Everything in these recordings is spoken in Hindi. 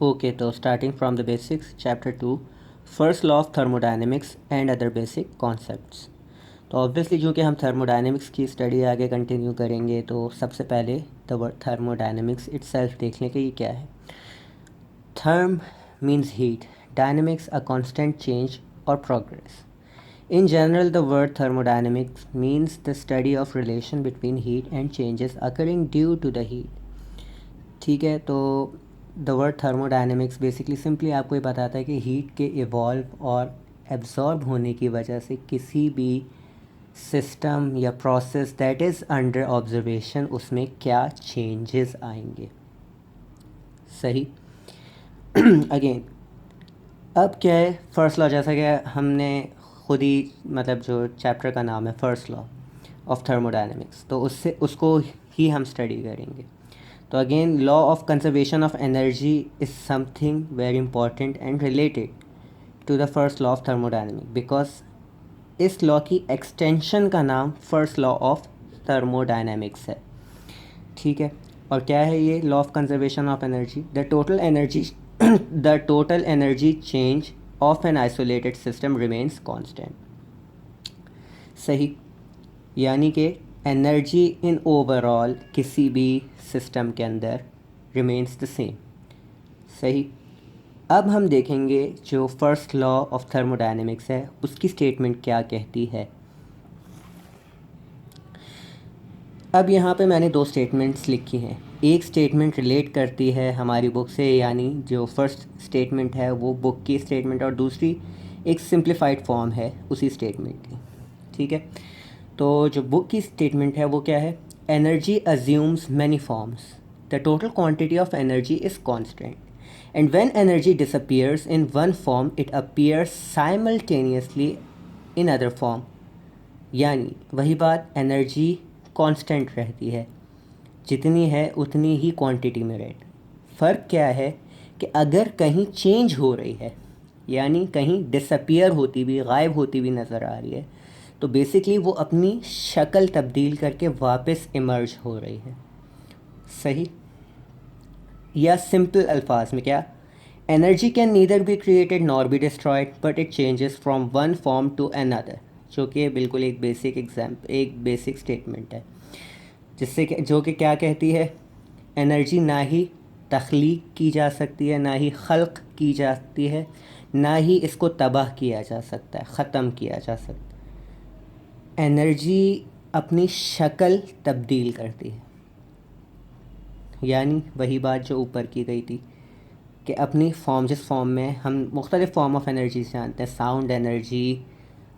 ओके, तो starting from the basics, chapter 2, first law of thermodynamics and other basic concepts. तो ऑब्वियसली जो कि हम थर्मोडायनेमिक्स की स्टडी आगे कंटिन्यू करेंगे, तो सबसे पहले द वर्ड थर्मोडायनेमिक्स इटसेल्फ देख लें कि ये क्या है। Therm means heat, dynamics a constant change और progress. In general, the word thermodynamics means the study of relation between heat and changes occurring due to the heat. ठीक है, तो the word thermodynamics basically simply आपको ये बताता है कि हीट के इवॉल्व और एब्जॉर्ब होने की वजह से किसी भी सिस्टम या process that is under observation उसमें क्या चेंजेस आएंगे। सही। अगेन, अब क्या है फर्स्ट लॉ, जैसा कि हमने खुद ही मतलब जो चैप्टर का नाम है फर्स्ट लॉ ऑफ थर्मोडायनेमिक्स, तो उसको ही हम स्टडी करेंगे। तो again, law of conservation of energy is something very important and related to the first law of thermodynamics, because इस लॉ की एक्सटेंशन का नाम फर्स्ट लॉ ऑफ थर्मोडायनेमिक्स है। ठीक है, और क्या है ये law of conservation of energy? The total energy change of an isolated system remains constant. सही, यानी कि एनर्जी इन ओवरऑल किसी भी सिस्टम के अंदर रिमेन्स द सेम। सही। अब हम देखेंगे जो फर्स्ट लॉ ऑफ थर्मोडायनेमिक्स है उसकी स्टेटमेंट क्या कहती है। अब यहाँ पे मैंने दो स्टेटमेंट्स लिखी हैं। एक स्टेटमेंट रिलेट करती है हमारी बुक से, यानी जो फर्स्ट स्टेटमेंट है वो बुक की स्टेटमेंट, और दूसरी एक सिंप्लीफाइड फॉर्म है उसी स्टेटमेंट की। ठीक है, तो जो बुक की स्टेटमेंट है वो क्या है? Energy assumes many forms, the total quantity of energy is constant, and when energy disappears in one form it appears simultaneously in other form. यानी वही बात, एनर्जी कांस्टेंट रहती है, जितनी है उतनी ही क्वांटिटी में रहती। फ़र्क क्या है कि अगर कहीं चेंज हो रही है, यानी कहीं डिसअपीयर होती भी, गायब होती भी नज़र आ रही है, तो बेसिकली वो अपनी शक्ल तब्दील करके वापस इमर्ज हो रही है। सही। या सिंपल अल्फाज में क्या? Energy can neither be created nor be destroyed but it changes from one form to another, जो कि बिल्कुल एक बेसिक स्टेटमेंट है, जिससे जो कि क्या कहती है? एनर्जी ना ही तख्लीक की जा सकती है, ना ही खल्क की जाती है, ना ही इसको तबाह किया जा सकता है, ख़त्म किया जा सकता है। एनर्जी अपनी शक्ल तब्दील करती है, यानी वही बात जो ऊपर की गई थी कि अपनी फॉर्म, जिस फॉर्म में हम मुख्तलिफ़ फॉर्म ऑफ एनर्जी जानते हैं, साउंड एनर्जी,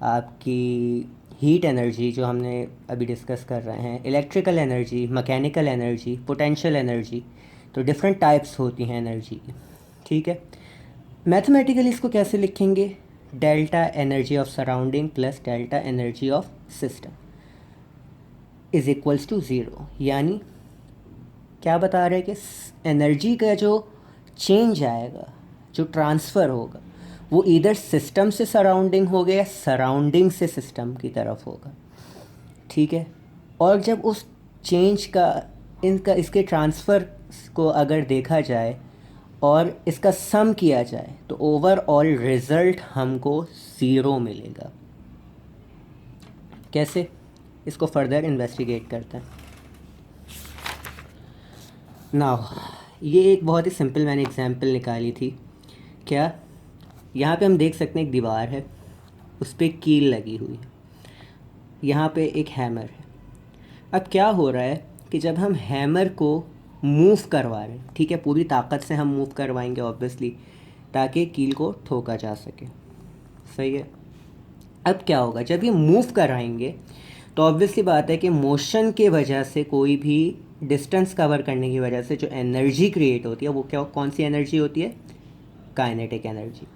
आपकी हीट एनर्जी जो हमने अभी डिस्कस कर रहे हैं, electrical energy, mechanical energy, potential energy, तो डिफरेंट टाइप्स होती हैं एनर्जी की। ठीक है, मैथमेटिकली इसको कैसे लिखेंगे? Delta energy of surrounding plus delta energy of system is equals to zero. यानी क्या बता रहे हैं कि एनर्जी का जो चेंज आएगा, जो ट्रांसफ़र होगा, वो इधर सिस्टम से सराउंडिंग हो गया, सराउंडिंग से सिस्टम की तरफ होगा। ठीक है, और जब उस चेंज का इसके ट्रांसफ़र को अगर देखा जाए और इसका सम किया जाए तो ओवरऑल रिज़ल्ट हमको ज़ीरो मिलेगा। कैसे? इसको फर्दर इन्वेस्टिगेट करते हैं। नाउ, ये एक बहुत ही सिंपल मैंने एग्जांपल निकाली थी। क्या? यहाँ पे हम देख सकते हैं एक दीवार है, उस पर कील लगी हुई है, यहाँ पे एक हैमर है। अब क्या हो रहा है कि जब हम हैमर को मूव करवा रहे हैं, ठीक है, पूरी ताकत से हम मूव करवाएंगे ऑब्वियसली, ताकि कील को ठोका जा सके। सही है। अब क्या होगा जब ये मूव कराएंगे, तो ऑब्वियसली बात है कि मोशन के वजह से, कोई भी डिस्टेंस कवर करने की वजह से जो एनर्जी क्रिएट होती है वो कौन सी एनर्जी होती है? Kinetic energy.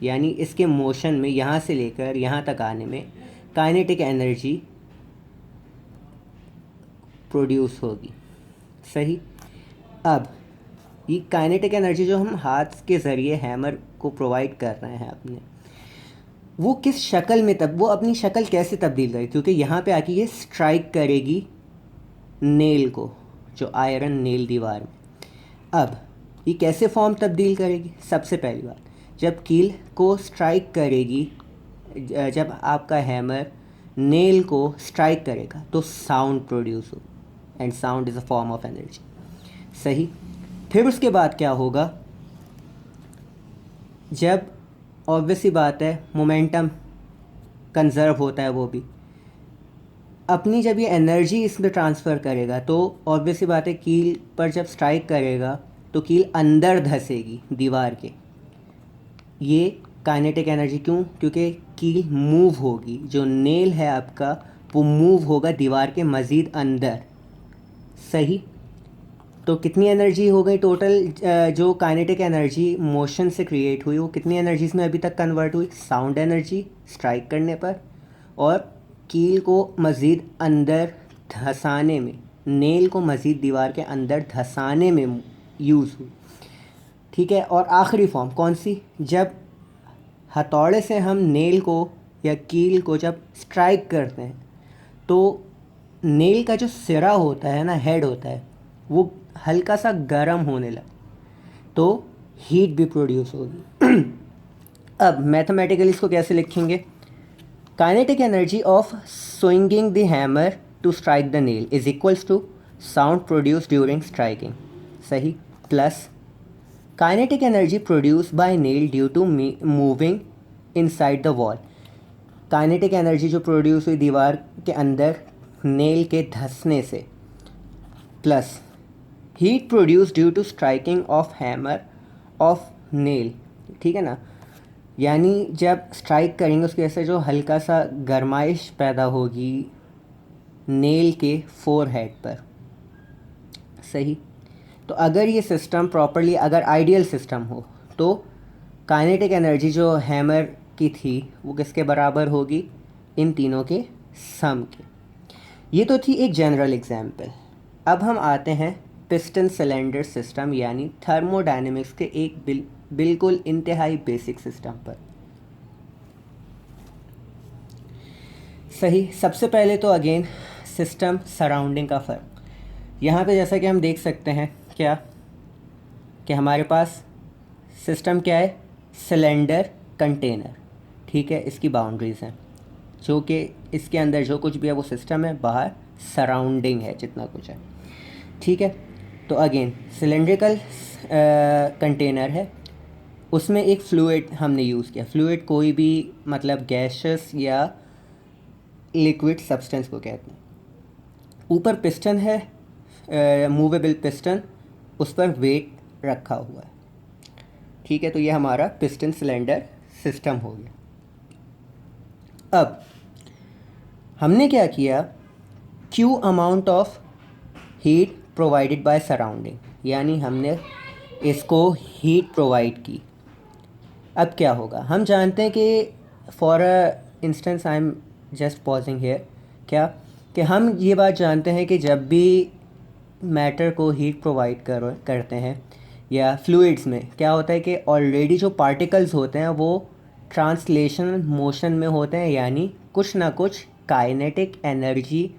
यानी इसके मोशन में, यहाँ से लेकर यहाँ तक आने में काइनेटिक एनर्जी प्रोड्यूस होगी। सही। अब ये काइनेटिक एनर्जी जो हम हाथ के ज़रिए हैमर को प्रोवाइड कर रहे हैं अपने, वो किस शक्ल में, वो अपनी शक्ल कैसे तब्दील करेगी? क्योंकि यहाँ पे आके ये स्ट्राइक करेगी नेल को, जो आयरन नेल दीवार में। अब ये कैसे फॉर्म तब्दील करेगी? सबसे पहली बात, जब कील को स्ट्राइक करेगी, जब आपका हैमर नेल को स्ट्राइक करेगा तो साउंड प्रोड्यूस हो, and sound is a form of energy. सही। फिर उसके बाद क्या होगा? जब ऑब्वियस सी बात है मोमेंटम कंजर्व होता है, वो भी अपनी जब ये एनर्जी इसमें ट्रांसफ़र करेगा तो ऑब्वियस सी बात है कील पर जब स्ट्राइक करेगा तो कील अंदर धंसेगी दीवार के। ये काइनेटिक एनर्जी क्यों? क्योंकि कील मूव होगी, जो नेल है आपका वो मूव होगा दीवार के मज़ीद अंदर। सही। तो कितनी एनर्जी हो गई टोटल? जो काइनेटिक एनर्जी मोशन से क्रिएट हुई वो कितनी एनर्जीज में अभी तक कन्वर्ट हुई? साउंड एनर्जी स्ट्राइक करने पर, और कील को मज़ीद अंदर धंसाने में, नेल को मज़ीद दीवार के अंदर धंसाने में यूज़ हुई। ठीक है। और आखिरी फॉर्म कौन सी? जब हथौड़े से हम नेल को या कील को जब स्ट्राइक करते हैं तो नेल का जो सिरा होता है ना, हेड होता है, वो हल्का सा गर्म होने लगा तो हीट भी प्रोड्यूस होगी। अब मैथमेटिकली इसको कैसे लिखेंगे? Kinetic energy of swinging the hammer to strike the nail is equals to sound produce during striking. सही। Plus kinetic energy produce by nail due to moving inside the wall. Kinetic energy जो प्रोड्यूस हुई दीवार के अंदर नेल के धंसने से, plus heat produce due to striking of hammer of nail. ठीक है ना, यानी जब स्ट्राइक करेंगे उसकी वजह से जो हल्का सा गर्माइश पैदा होगी नेल के फोरहेड पर। सही। तो अगर ये सिस्टम प्रॉपरली, अगर आइडियल सिस्टम हो तो काइनेटिक एनर्जी जो हैमर की थी वो किसके बराबर होगी? इन तीनों के सम के। ये तो थी एक जनरल एग्जाम्पल। अब हम आते हैं पिस्टन सिलेंडर सिस्टम यानी थर्मोडायनेमिक्स के एक बिल्कुल इंतहाई बेसिक सिस्टम पर। सही। सबसे पहले तो अगेन सिस्टम सराउंडिंग का फ़र्क। यहाँ पे जैसा कि हम देख सकते हैं क्या कि हमारे पास सिस्टम क्या है? Cylinder container. ठीक है, इसकी बाउंड्रीज़ हैं जो कि इसके अंदर जो कुछ भी है वो सिस्टम है, बाहर सराउंडिंग है जितना कुछ है। ठीक है। तो अगेन सिलेंड्रिकल कंटेनर है, उसमें एक फ्लूइड हमने यूज़ किया। फ्लूइड कोई भी मतलब गैसेस या लिक्विड सब्सटेंस को कहते हैं। ऊपर पिस्टन है, मूवेबल पिस्टन, उस पर वेट रखा हुआ है। ठीक है। तो ये हमारा पिस्टन सिलेंडर सिस्टम हो गया। अब हमने क्या किया? Q amount of heat provided by surrounding, यानी हमने इसको हीट प्रोवाइड की। अब क्या होगा? हम जानते हैं कि for instance I am just pausing here, क्या कि हम ये बात जानते हैं कि जब भी मैटर को हीट प्रोवाइड करते हैं या फ्लूइड्स में क्या होता है कि ऑलरेडी जो पार्टिकल्स होते हैं वो ट्रांसलेशन मोशन में होते हैं, यानी कुछ ना कुछ काइनेटिक एनर्जी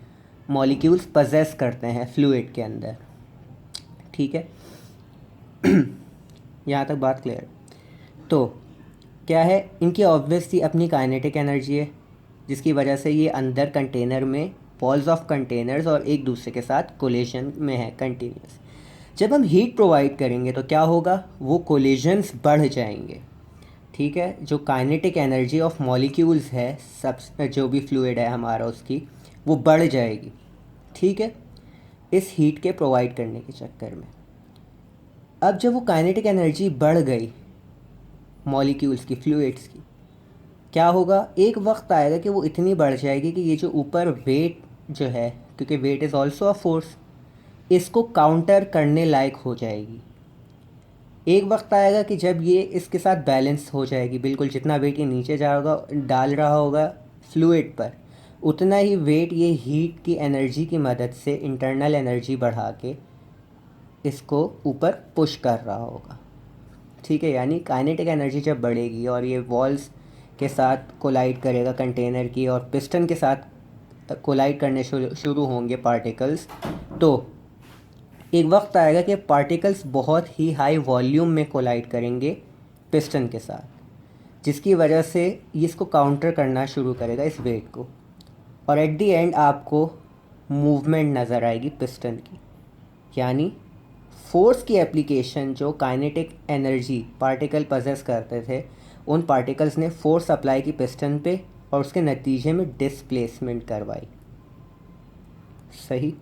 मॉलिक्यूल्स पजेस करते हैं फ्लूइड के अंदर। ठीक है। यहाँ तक बात क्लियर? तो क्या है, इनकी ऑब्वियसली अपनी काइनेटिक एनर्जी है जिसकी वजह से ये अंदर कंटेनर में वॉल्स ऑफ कंटेनर्स और एक दूसरे के साथ कोलिजन में है कंटिन्यूस। जब हम हीट प्रोवाइड करेंगे तो क्या होगा? वो कोलिजन्स बढ़ जाएंगे। ठीक है। जो काइनेटिक एनर्जी ऑफ मॉलिक्यूल्स है, सब जो भी फ्लूइड है हमारा, उसकी वो बढ़ जाएगी। ठीक है, इस हीट के प्रोवाइड करने के चक्कर में। अब जब वो काइनेटिक एनर्जी बढ़ गई मॉलिक्यूल्स की, फ्लूइड्स की, क्या होगा? एक वक्त आएगा कि वो इतनी बढ़ जाएगी कि ये जो ऊपर वेट जो है, क्योंकि weight is also a force, इसको काउंटर करने लायक हो जाएगी। एक वक्त आएगा कि जब ये इसके साथ बैलेंस हो जाएगी, बिल्कुल जितना वेट ये नीचे डाल रहा होगा फ्लूइड पर, उतना ही वेट ये हीट की एनर्जी की मदद से इंटरनल एनर्जी बढ़ा के इसको ऊपर पुश कर रहा होगा। ठीक है। यानी काइनेटिक एनर्जी जब बढ़ेगी और ये वॉल्स के साथ कोलाइड करेगा कंटेनर की, और पिस्टन के साथ कोलाइड करने शुरू होंगे पार्टिकल्स, तो एक वक्त आएगा कि पार्टिकल्स बहुत ही हाई वॉल्यूम में कोलाइड करेंगे पिस्टन के साथ, जिसकी वजह से ये इसको काउंटर करना शुरू करेगा इस वेट को, और एट दी एंड आपको मूवमेंट नज़र आएगी पिस्टन की। यानी फोर्स की एप्लीकेशन जो काइनेटिक एनर्जी पार्टिकल पजेस करते थे, उन पार्टिकल्स ने फोर्स अप्लाई की पिस्टन पे और उसके नतीजे में डिस्प्लेसमेंट करवाई। सही।